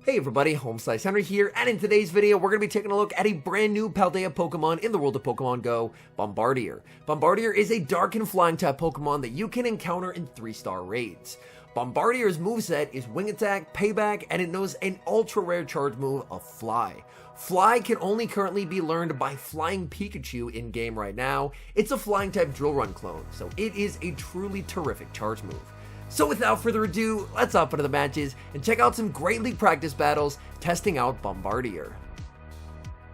Hey everybody, HomeSliceHenry here, and in today's video, we're going to be taking a look at a brand new Paldea Pokemon in the world of Pokemon Go, Bombardier. Bombardier is a dark and flying type Pokemon that you can encounter in 3-star raids. Bombardier's moveset is Wing Attack, Payback, and it knows an ultra rare charge move of Fly. Fly can only currently be learned by Flying Pikachu in game right now. It's a flying type Drill Run clone, so it is a truly terrific charge move. So without further ado, let's hop into the matches and check out some Great League practice battles testing out Bombardier.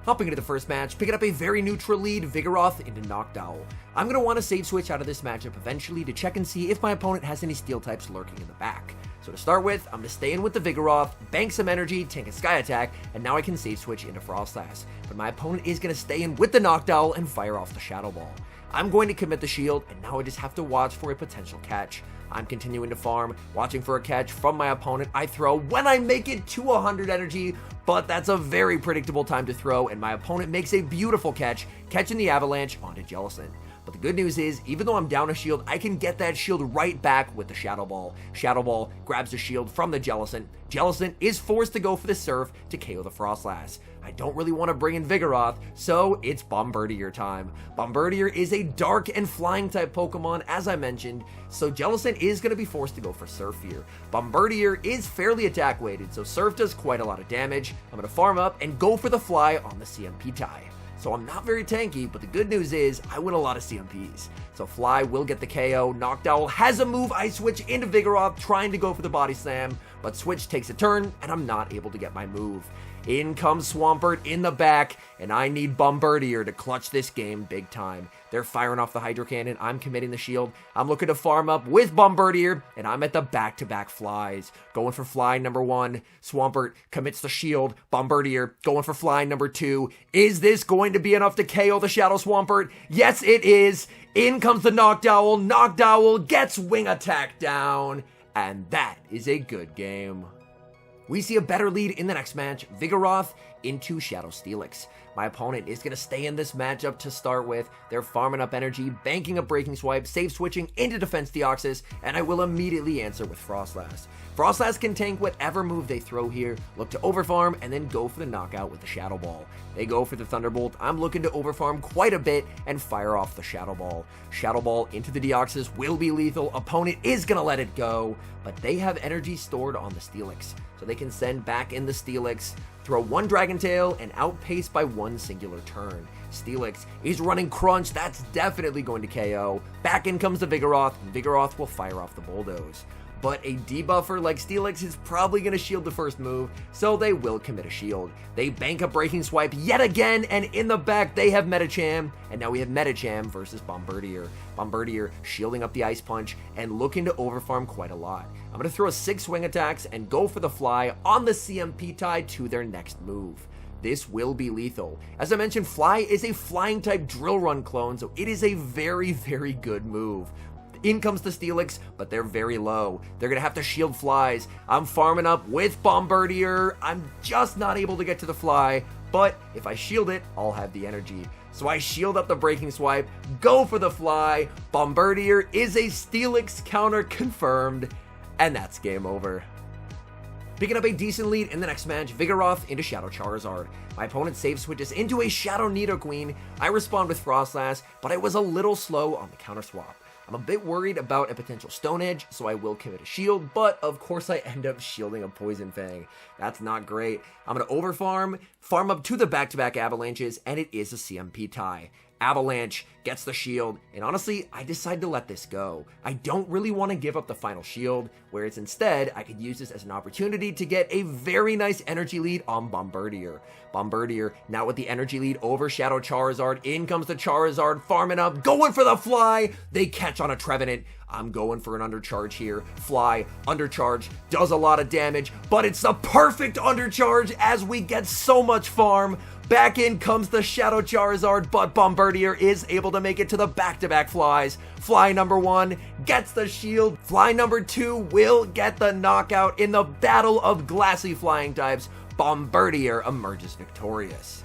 Hopping into the first match, picking up a very neutral lead, Vigoroth into Noctowl. I'm going to want to save switch out of this matchup eventually to check and see if my opponent has any steel types lurking in the back. So to start with, I'm going to stay in with the Vigoroth, bank some energy, tank a Sky Attack, and now I can save switch into Frostlass. But my opponent is going to stay in with the Noctowl and fire off the Shadow Ball. I'm going to commit the shield, and now I just have to watch for a potential catch. I'm continuing to farm, watching for a catch from my opponent. I throw when I make it to 100 energy, but that's a very predictable time to throw, and my opponent makes a beautiful catch, catching the Avalanche onto Jellicent. But the good news is, even though I'm down a shield, I can get that shield right back with the Shadow Ball. Shadow Ball grabs the shield from the Jellicent. Jellicent is forced to go for the Surf to KO the Frostlass. I don't really want to bring in Vigoroth, so it's Bombardier time. Bombardier is a dark and flying type Pokemon, as I mentioned, so Jellicent is going to be forced to go for Surf here. Bombardier is fairly attack weighted, so Surf does quite a lot of damage. I'm going to farm up and go for the Fly on the CMP tie. So I'm not very tanky, but the good news is I win a lot of CMPs. So Fly will get the KO. Noctowl has a move. I switch into Vigoroth, trying to go for the Body Slam, but Switch takes a turn, and I'm not able to get my move. In comes Swampert in the back, and I need Bombardier to clutch this game big time. They're firing off the Hydro Cannon. I'm committing the shield. I'm looking to farm up with Bombardier, and I'm at the back-to-back Flies. Going for Fly number 1. Swampert commits the shield. Bombardier going for Fly number 2. Is this going to be enough to KO the Shadow Swampert? Yes, it is. In comes the Noctowl. Noctowl gets Wing Attack down, and that is a good game. We see a better lead in the next match, Vigoroth into Shadow Steelix. My opponent is going to stay in this matchup to start with. They're farming up energy, banking a Breaking Swipe, save switching into Defense Deoxys, and I will immediately answer with Frostlass. Frostlass can tank whatever move they throw here, look to overfarm, and then go for the knockout with the Shadow Ball. They go for the Thunderbolt. I'm looking to overfarm quite a bit and fire off the Shadow Ball. Shadow Ball into the Deoxys will be lethal. Opponent is going to let it go, but they have energy stored on the Steelix, so they can send back in the Steelix, throw one Dragon Tail, and outpace by one singular turn. Steelix is running Crunch. That's definitely going to KO. Back in comes the Vigoroth, and Vigoroth will fire off the Bulldoze. But a debuffer like Steelix is probably going to shield the first move, so they will commit a shield. They bank a Breaking Swipe yet again, and in the back they have Medicham, and now we have Medicham versus Bombardier. Bombardier shielding up the Ice Punch and looking to overfarm quite a lot. I'm going to throw 6 Swing Attacks and go for the Fly on the CMP tie to their next move. This will be lethal. As I mentioned, Fly is a flying type Drill Run clone, so it is a very, very good move. In comes the Steelix, but they're very low. They're going to have to shield Flies. I'm farming up with Bombardier. I'm just not able to get to the Fly, but if I shield it, I'll have the energy. So I shield up the Breaking Swipe, go for the Fly. Bombardier is a Steelix counter confirmed, and that's game over. Picking up a decent lead in the next match, Vigoroth into Shadow Charizard. My opponent save switches into a Shadow Nidoqueen. I respond with Frostlass, but I was a little slow on the counter swap. I'm a bit worried about a potential Stone Edge, so I will commit a shield, but of course I end up shielding a Poison Fang. That's not great. I'm going to overfarm, farm up to the back-to-back Avalanches, and it is a CMP tie. Avalanche gets the shield, and honestly, I decide to let this go. I don't really want to give up the final shield, whereas instead, I could use this as an opportunity to get a very nice energy lead on Bombardier. Bombardier, now with the energy lead over Shadow Charizard, in comes the Charizard, farming up, going for the Fly! They catch on a Trevenant. I'm going for an undercharge here. Fly, undercharge, does a lot of damage, but it's the perfect undercharge as we get so much farm. Back in comes the Shadow Charizard, but Bombardier is able to make it to the back-to-back Flies. Fly number 1 gets the shield. Fly number 2 will get the knockout in the battle of glassy flying types. Bombardier emerges victorious.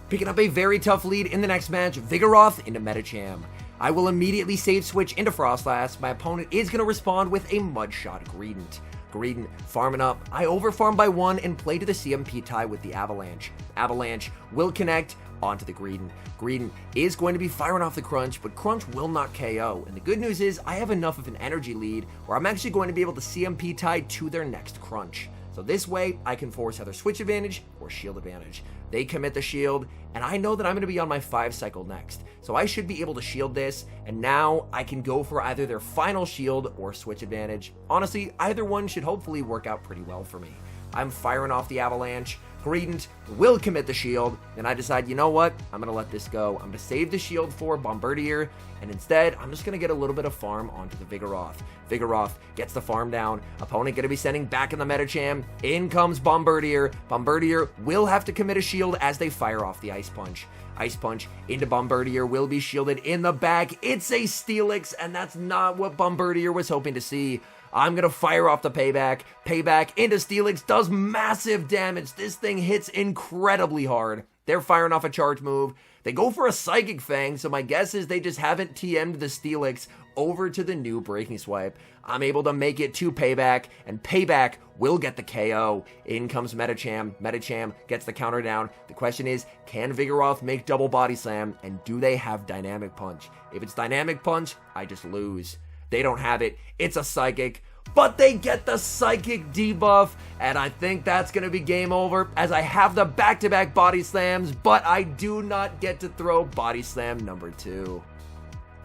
Picking up a very tough lead in the next match, Vigoroth into Medicham. I will immediately save switch into Frostlass. My opponent is going to respond with a Mudshot Greedent. Greedent farming up. I overfarm by 1 and play to the CMP tie with the Avalanche. Avalanche will connect onto the Greedent. Greedent is going to be firing off the Crunch, but Crunch will not KO. And the good news is I have enough of an energy lead where I'm actually going to be able to CMP tie to their next Crunch. So this way, I can force either switch advantage or shield advantage. They commit the shield, and I know that I'm going to be on my 5 cycle next. So I should be able to shield this, and now I can go for either their final shield or switch advantage. Honestly, either one should hopefully work out pretty well for me. I'm firing off the Avalanche. Greedent will commit the shield, and I decide, you know what, I'm going to let this go. I'm going to save the shield for Bombardier, and instead, I'm just going to get a little bit of farm onto the Vigoroth. Vigoroth gets the farm down. Opponent going to be sending back in the Medicham. In comes Bombardier. Bombardier will have to commit a shield as they fire off the Ice Punch. Ice Punch into Bombardier will be shielded in the back. It's a Steelix, and that's not what Bombardier was hoping to see. I'm going to fire off the Payback. Payback into Steelix does massive damage. This thing hits incredibly hard. They're firing off a charge move. They go for a Psychic Fang, so my guess is they just haven't TM'd the Steelix over to the new Breaking Swipe. I'm able to make it to Payback, and Payback will get the KO. In comes Medicham. Medicham gets the counter down. The question is, can Vigoroth make double body slam, and do they have Dynamic Punch? If it's Dynamic Punch, I just lose. They don't have it. It's a Psychic, but they get the Psychic debuff, and I think that's going to be game over as I have the back-to-back body slams, but I do not get to throw body slam number 2.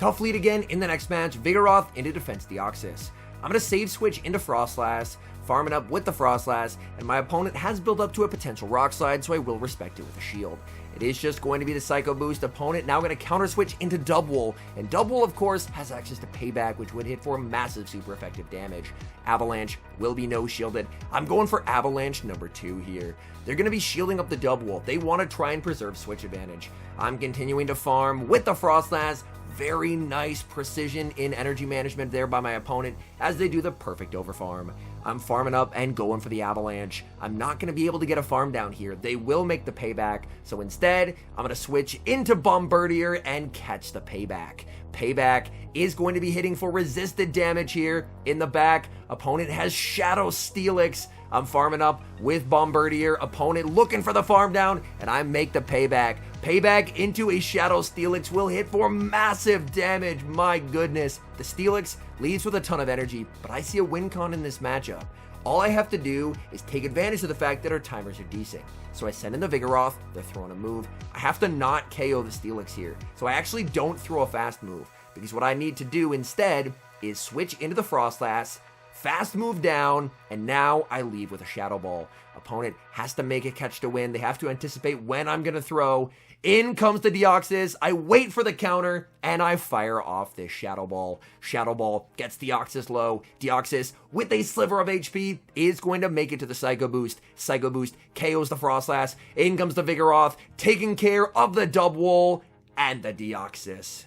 Tough lead again in the next match. Vigoroth into Defense Deoxys. I'm going to save switch into Frostlass, farming up with the Frostlass, and my opponent has built up to a potential Rock Slide, so I will respect it with a shield. It is just going to be the Psycho Boost. Opponent now going to counter switch into Dubwool, and Dubwool, of course, has access to Payback, which would hit for massive super effective damage. Avalanche will be no shielded. I'm going for Avalanche number 2 here. They're going to be shielding up the Dubwool. They want to try and preserve switch advantage. I'm continuing to farm with the Frostlass. Very nice precision in energy management there by my opponent as they do the perfect overfarm. I'm farming up and going for the Avalanche. I'm not going to be able to get a farm down here. They will make the Payback, so instead, I'm going to switch into Bombardier and catch the Payback. Payback is going to be hitting for resisted damage here in the back. Opponent has Shadow Steelix. I'm farming up with Bombardier. Opponent looking for the farm down, and I make the Payback. Payback into a Shadow Steelix will hit for massive damage. My goodness. The Steelix leads with a ton of energy, but I see a win con in this matchup. All I have to do is take advantage of the fact that our timers are decent. So I send in the Vigoroth, they're throwing a move. I have to not KO the Steelix here. So I actually don't throw a fast move, because what I need to do instead is switch into the Frostlass, fast move down, and now I leave with a Shadow Ball. Opponent has to make a catch to win. They have to anticipate when I'm going to throw. In comes the Deoxys. I wait for the counter, and I fire off this Shadow Ball. Shadow Ball gets Deoxys low. Deoxys, with a sliver of HP, is going to make it to the Psycho Boost. Psycho Boost KOs the Frostlass. In comes the Vigoroth, taking care of the Dubwool and the Deoxys.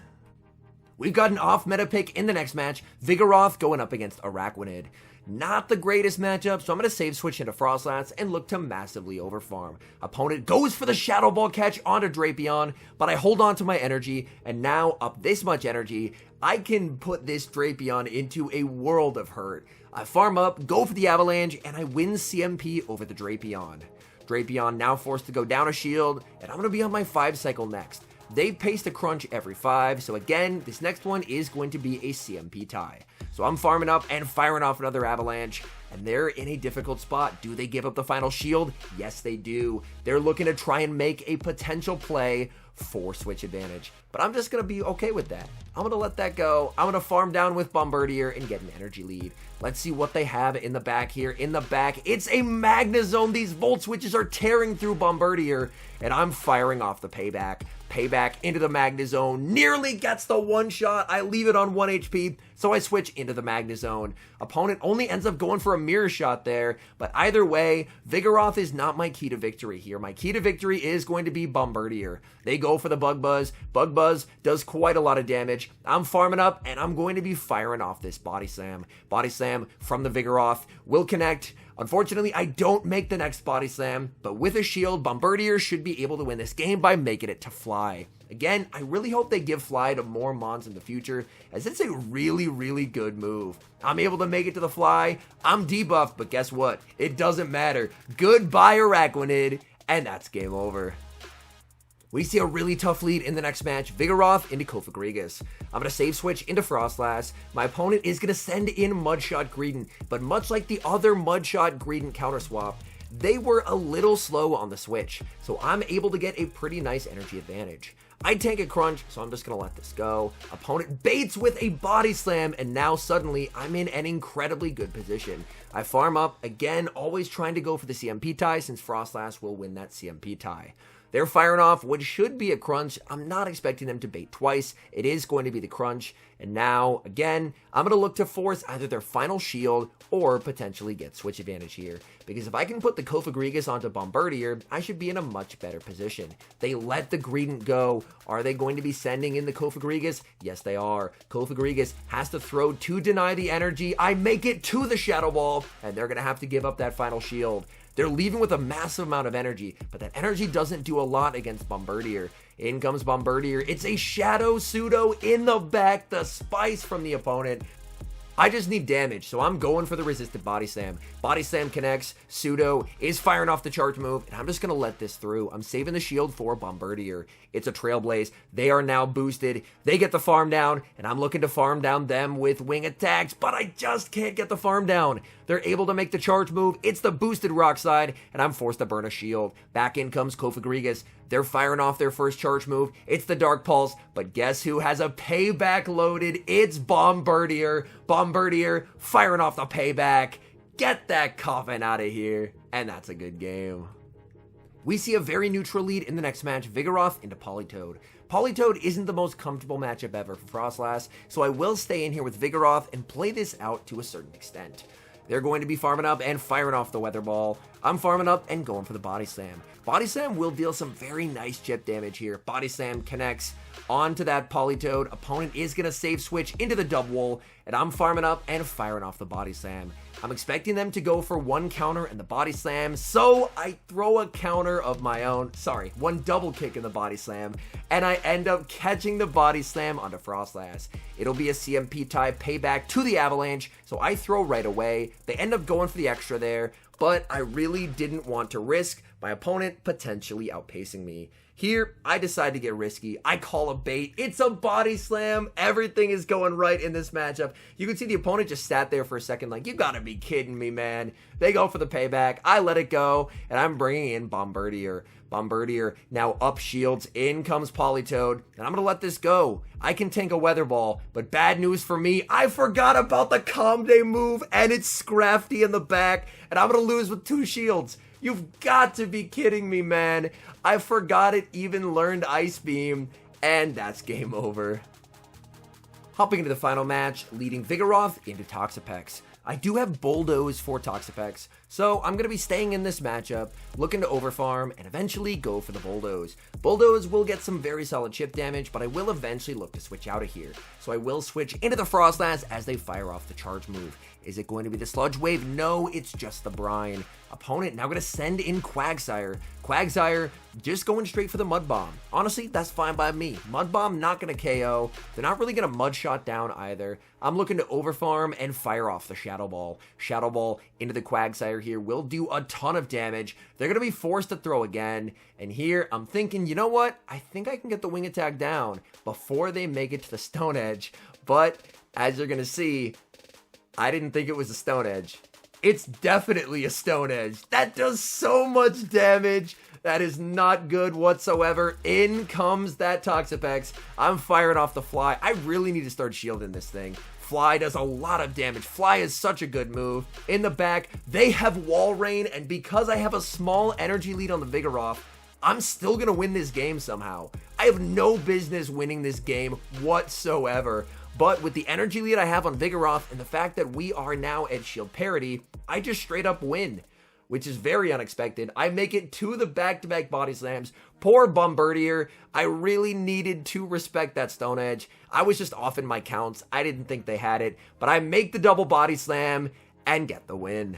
We've got an off-meta pick in the next match. Vigoroth going up against Araquanid. Not the greatest matchup, so I'm going to save switch into Frostlass and look to massively overfarm. Opponent goes for the Shadow Ball catch onto Drapion, but I hold on to my energy, and now up this much energy, I can put this Drapion into a world of hurt. I farm up, go for the Avalanche, and I win CMP over the Drapion. Drapion now forced to go down a shield, and I'm going to be on my 5 cycle next. They've paced a crunch every 5, so again, this next one is going to be a CMP tie. So I'm farming up and firing off another Avalanche, and they're in a difficult spot. Do they give up the final shield? Yes, they do. They're looking to try and make a potential play for switch advantage, but I'm just going to be okay with that. I'm going to let that go. I'm going to farm down with Bombardier and get an energy lead. Let's see what they have in the back here. In the back, it's a Magnezone. These Volt Switches are tearing through Bombardier, and I'm firing off the Payback. Payback into the Magnezone, nearly gets the one shot. I leave it on 1 HP, so I switch into the Magnezone. Opponent only ends up going for a mirror shot there, but either way, Vigoroth is not my key to victory here. My key to victory is going to be Bombardier. They go for the Bug Buzz. Bug Buzz does quite a lot of damage. I'm farming up, and I'm going to be firing off this Body Slam. Body Slam from the Vigoroth will connect. Unfortunately, I don't make the next body slam, but with a shield, Bombardier should be able to win this game by making it to fly. Again, I really hope they give fly to more mons in the future, as it's a really good move. I'm able to make it to the fly, I'm debuffed, but guess what? It doesn't matter. Goodbye, Araquanid, and that's game over. We see a really tough lead in the next match, Vigoroth into Cofagrigus. I'm going to save switch into Frostlass. My opponent is going to send in Mudshot Greedent, but much like the other Mudshot Greedent counter swap, they were a little slow on the switch, so I'm able to get a pretty nice energy advantage. I tank a crunch, so I'm just going to let this go. Opponent baits with a body slam, and now suddenly I'm in an incredibly good position. I farm up, again, always trying to go for the CMP tie since Frostlass will win that CMP tie. They're firing off what should be a crunch. I'm not expecting them to bait twice. It is going to be the crunch. And now, again, I'm going to look to force either their final shield or potentially get switch advantage here. Because if I can put the Cofagrigus onto Bombardier, I should be in a much better position. They let the Greedent go. Are they going to be sending in the Cofagrigus? Yes, they are. Cofagrigus has to throw to deny the energy. I make it to the Shadow Ball, and they're going to have to give up that final shield. They're leaving with a massive amount of energy, but that energy doesn't do a lot against Bombardier. In comes Bombardier. It's a Shadow Pseudo in the back, the spice from the opponent. I just need damage, so I'm going for the resisted body slam. Body slam connects, Pseudo is firing off the charge move, and I'm just going to let this through. I'm saving the shield for Bombardier. It's a Trailblaze. They are now boosted. They get the farm down, and I'm looking to farm down them with wing attacks, but I just can't get the farm down. They're able to make the charge move. It's the boosted Rock Slide, and I'm forced to burn a shield. Back in comes Cofagrigus. They're firing off their first charge move. It's the Dark Pulse, but guess who has a payback loaded? It's Bombardier. Bombardier firing off the payback. Get that coffin out of here, and that's a good game. We see a very neutral lead in the next match, Vigoroth into Politoed. Politoed isn't the most comfortable matchup ever for Frostlass, so I will stay in here with Vigoroth and play this out to a certain extent. They're going to be farming up and firing off the Weather Ball. I'm farming up and going for the Body Slam. Body Slam will deal some very nice chip damage here. Body Slam connects onto that Politoed. Opponent is going to save switch into the Double, and I'm farming up and firing off the Body Slam. I'm expecting them to go for one counter in the Body Slam, so I throw a counter of my own. Sorry, one double kick in the Body Slam, and I end up catching the Body Slam onto Frostlass. It'll be a CMP tie payback to the Avalanche, so I throw right away. They end up going for the extra there, but I really didn't want to risk my opponent potentially outpacing me. Here, I decide to get risky. I call a bait. It's a Body Slam. Everything is going right in this matchup. You can see the opponent just sat there for a second like, you gotta be kidding me, man. They go for the payback. I let it go, and I'm bringing in Bombardier. Bombardier now up shields. In comes Politoed, and I'm gonna let this go. I can tank a Weather Ball, but bad news for me, I forgot about the Comde move, and it's Scrafty in the back, and I'm gonna lose with 2 shields. You've got to be kidding me, man. I forgot it even learned Ice Beam, and that's game over. Hopping into the final match, leading Vigoroth into Toxapex. I do have Bulldoze for Toxapex, so I'm going to be staying in this matchup, looking to overfarm, and eventually go for the Bulldoze. Bulldoze will get some very solid chip damage, but I will eventually look to switch out of here. So I will switch into the Frostlass as they fire off the charge move. Is it going to be the Sludge Wave? No, it's just the Brine. Opponent now going to send in Quagsire. Quagsire just going straight for the Mud Bomb. Honestly, that's fine by me. Mud Bomb not going to KO. They're not really going to Mud Shot down either. I'm looking to overfarm and fire off the Shadow Ball. Shadow Ball into the Quagsire here will do a ton of damage. They're going to be forced to throw again. And here, I'm thinking, you know what? I think I can get the Wing Attack down before they make it to the Stone Edge. But, as you're going to see, I didn't think it was a Stone Edge. It's definitely a Stone Edge. That does so much damage. That is not good whatsoever. In comes that Toxapex. I'm firing off the Fly. I really need to start shielding this thing. Fly does a lot of damage. Fly is such a good move. In the back, they have Wall Rain, and because I have a small energy lead on the Vigoroth, I'm still going to win this game somehow. I have no business winning this game whatsoever. But with the energy lead I have on Vigoroth and the fact that we are now at shield parity, I just straight up win, which is very unexpected. I make it to the back-to-back body slams. Poor Bombardier. I really needed to respect that Stone Edge. I was just off in my counts. I didn't think they had it, but I make the double body slam and get the win.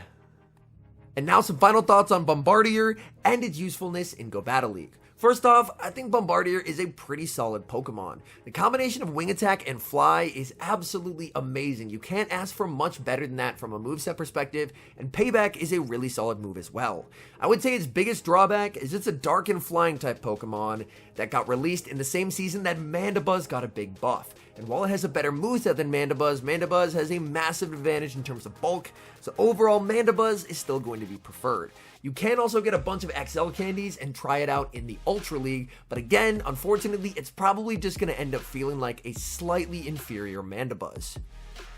And now some final thoughts on Bombardier and its usefulness in Go Battle League. First off, I think Bombardier is a pretty solid Pokemon. The combination of Wing Attack and Fly is absolutely amazing. You can't ask for much better than that from a moveset perspective, and Payback is a really solid move as well. I would say its biggest drawback is it's a Dark and Flying type Pokemon that got released in the same season that Mandibuzz got a big buff. And while it has a better moveset than Mandibuzz, Mandibuzz has a massive advantage in terms of bulk, so overall Mandibuzz is still going to be preferred. You can also get a bunch of XL candies and try it out in the Ultra League, but again, unfortunately, it's probably just going to end up feeling like a slightly inferior Mandibuzz.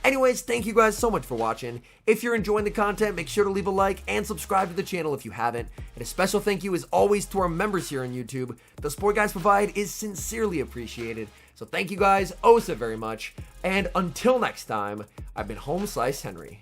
Anyways, thank you guys so much for watching. If you're enjoying the content, make sure to leave a like and subscribe to the channel if you haven't. And a special thank you as always to our members here on YouTube. The support guys provide is sincerely appreciated. So thank you guys oh so very much. And until next time, I've been HomeSliceHenry.